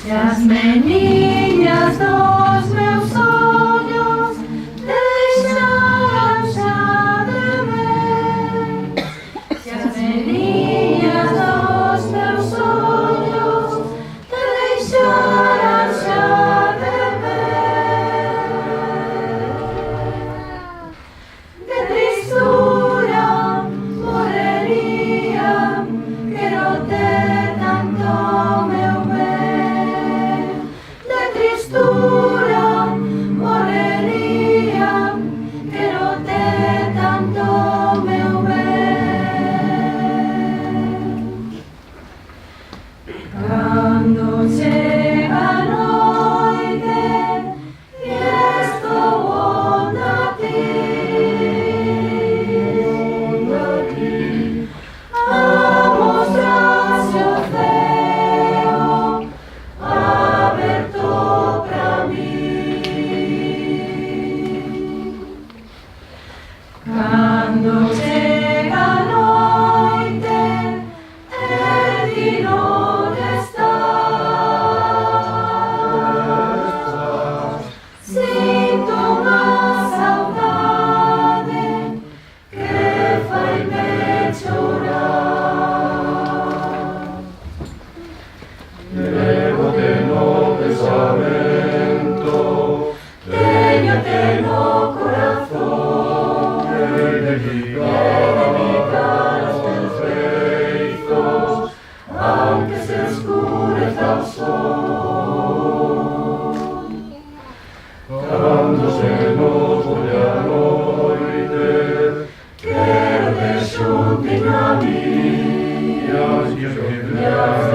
E as meninas dos meus olhos deixaram já de ver. Se as meninas dos meus olhos deixaram já de ver. De tristura morreria, quero ter tanto meu bem. De tristura morreria, quero ter tanto meu bem. Quando chega a noite e estou onda aqui, a mostrar-se o céu aberto pra mim. Quando chega a noite e de onde estás, sinto uma saudade que faz-me chorar. Levo-te no pensamento, Tenho-te no coração, e dedicar aos teus feitos, aunque se escureça o sol. quando se nos vuole a noite, Quero ter juntinho a mim, e as e aos